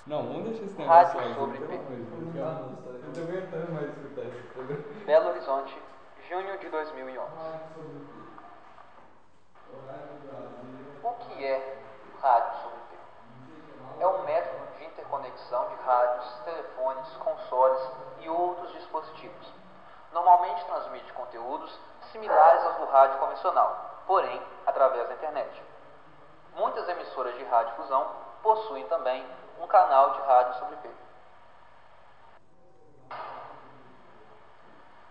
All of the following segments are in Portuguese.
Não, vamos deixar esse negócio Rádio sozinho, sobre pelo IP. amor de Deus. Eu tô aguentando mais escutar esse programa. Belo Horizonte, junho de 2011. O que é rádio sobre IP? É um método de interconexão de rádios, telefones, consoles e outros dispositivos. Normalmente transmite conteúdos similares aos do rádio convencional, porém através da internet. Muitas emissoras de radiodifusão possuem também um canal de rádio sobre IP.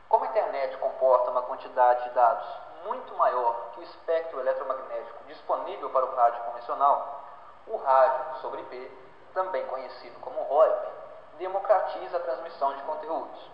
Como a internet comporta uma quantidade de dados muito maior que o espectro eletromagnético disponível para o rádio convencional, o rádio sobre IP, também conhecido como VoIP, democratiza a transmissão de conteúdos.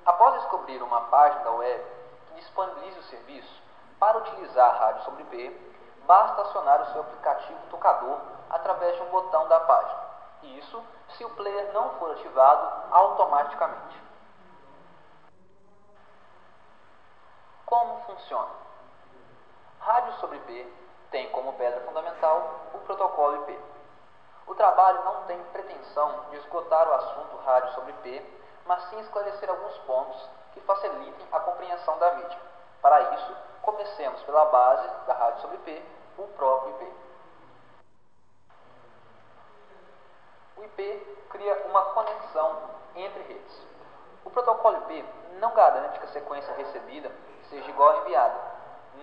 Após descobrir uma página da web que disponibilize o serviço, para utilizar a rádio sobre IP, basta acionar o seu aplicativo tocador através de um botão da página. Isso se o player não for ativado automaticamente. Como funciona? Rádio sobre IP tem como pedra fundamental o protocolo IP. O trabalho não tem pretensão de esgotar o assunto rádio sobre IP, mas sim esclarecer alguns pontos que facilitem a compreensão da mídia. Para isso, comecemos pela base da rádio sobre IP, o próprio IP. O IP cria uma conexão entre redes. O protocolo IP não garante que a sequência recebida seja igual à enviada,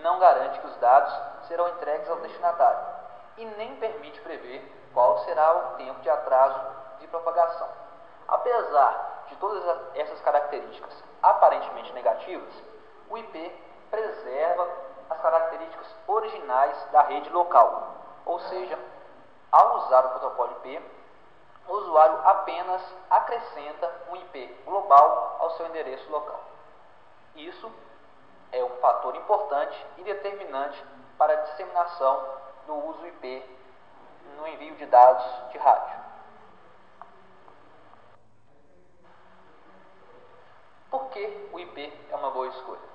não garante que os dados serão entregues ao destinatário e nem permite prever qual será o tempo de atraso de propagação. Apesar de todas essas características aparentemente negativas, o IP preserva as características originais da rede local, ou seja, ao usar o protocolo IP, o usuário apenas acrescenta um IP global ao seu endereço local. Isso é um fator importante e determinante para a disseminação do uso IP no envio de dados de rádio. Por que o IP é uma boa escolha?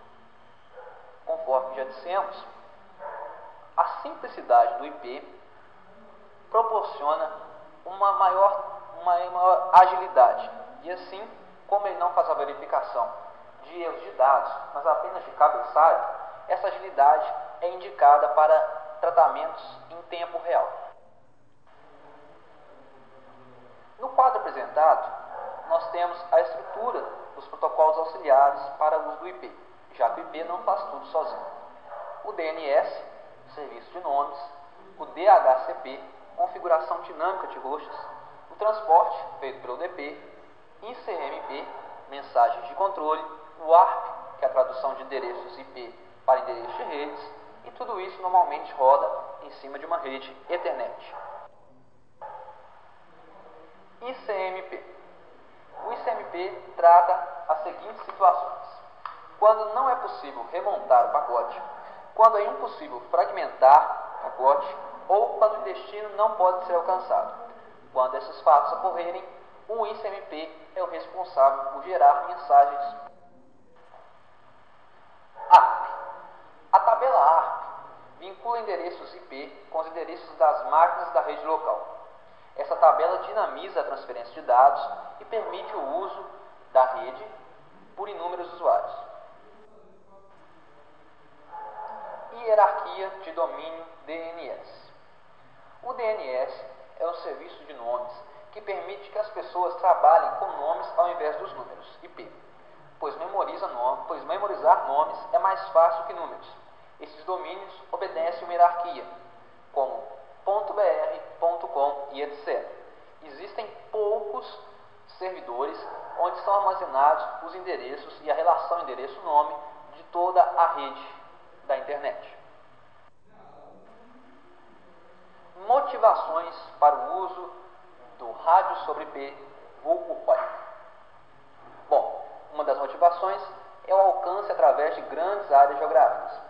Conforme já dissemos, a simplicidade do IP proporciona uma maior agilidade. E assim, como ele não faz a verificação de erros de dados, mas apenas de cabeçalho, essa agilidade é indicada para tratamentos em tempo real. No quadro apresentado, nós temos a estrutura dos protocolos auxiliares para o uso do IP, já que o IP não faz tudo sozinho. O DNS, serviço de nomes, o DHCP, configuração dinâmica de roxas, o transporte feito pelo DP, ICMP, mensagens de controle, o ARP, que é a tradução de endereços IP para endereços de redes, e tudo isso normalmente roda em cima de uma rede Ethernet. ICMP. O ICMP trata as seguintes situações: quando não é possível remontar o pacote, quando é impossível fragmentar o pacote ou quando o destino não pode ser alcançado. Quando esses fatos ocorrerem, o ICMP é o responsável por gerar mensagens ARP. A tabela ARP vincula endereços IP com os endereços das máquinas da rede local. Essa tabela dinamiza a transferência de dados e permite o uso da rede por inúmeros usuários. Hierarquia de domínio DNS. O DNS é um serviço de nomes que permite que as pessoas trabalhem com nomes ao invés dos números IP, pois memorizar nomes é mais fácil que números. Esses domínios obedecem uma hierarquia, como .br, .com e etc. Existem poucos servidores onde são armazenados os endereços e a relação endereço-nome de toda a rede da internet. Motivações para o uso do rádio sobre IP, vulgo VoIP. Bom, uma das motivações é o alcance através de grandes áreas geográficas.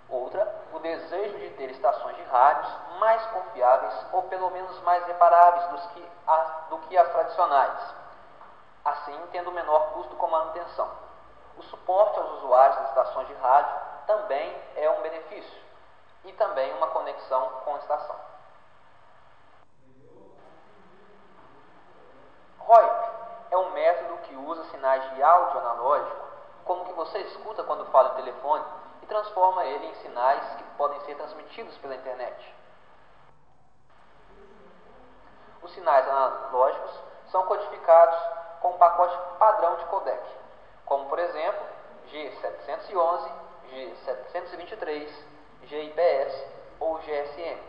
Outra, o desejo de ter estações de rádios mais confiáveis ou pelo menos mais reparáveis do que as tradicionais, assim tendo menor custo com manutenção. O suporte aos usuários das estações de rádio também é um benefício e também uma conexão com a estação. analógico, como que você escuta quando fala em telefone, e transforma ele em sinais que podem ser transmitidos pela internet. Os sinais analógicos são codificados com um pacote padrão de codec, como por exemplo G711, G723, GIPS ou GSM.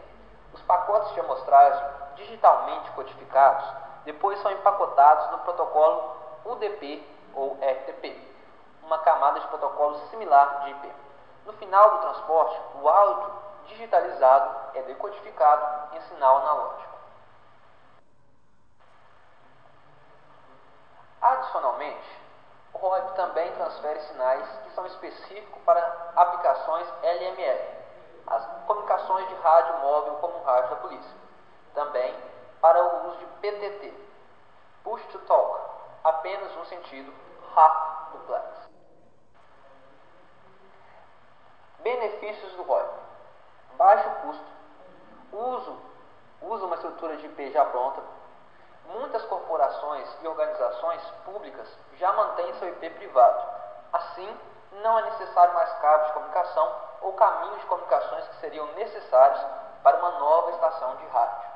Os pacotes de amostragem digitalmente codificados depois são empacotados no protocolo UDP ou FTP, uma camada de protocolo similar de IP. No final do transporte, o áudio digitalizado é decodificado em sinal analógico. Adicionalmente, o RoIP também transfere sinais que são específicos para aplicações LMR, as comunicações de rádio móvel como o rádio da polícia. Também para o uso de PTT, Push to Talk, apenas no sentido half duplex. Benefícios do RoIP: baixo custo, usa uma estrutura de IP já pronta. Muitas corporações e organizações públicas já mantêm seu IP privado. Assim, não é necessário mais cabos de comunicação ou caminhos de comunicações que seriam necessários para uma nova estação de rádio.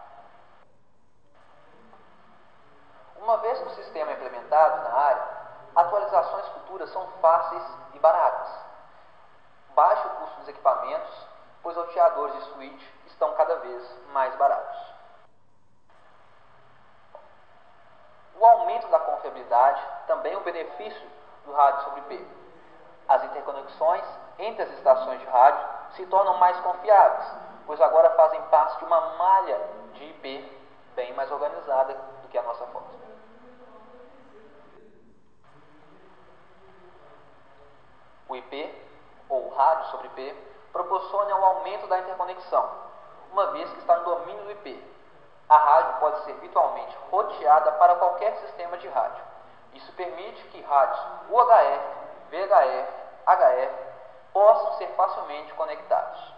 Uma vez que o sistema é implementado na área, atualizações futuras são fáceis e baratas. Baixo custo dos equipamentos, pois roteadores de switch estão cada vez mais baratos. O aumento da confiabilidade também é um benefício do rádio sobre IP. As interconexões entre as estações de rádio se tornam mais confiáveis, pois agora fazem parte de uma malha de IP bem mais organizada do que a nossa fonte. O IP, ou rádio sobre IP, proporciona o aumento da interconexão, uma vez que está no domínio do IP. A rádio pode ser virtualmente roteada para qualquer sistema de rádio. Isso permite que rádios UHF, VHF, HF possam ser facilmente conectados.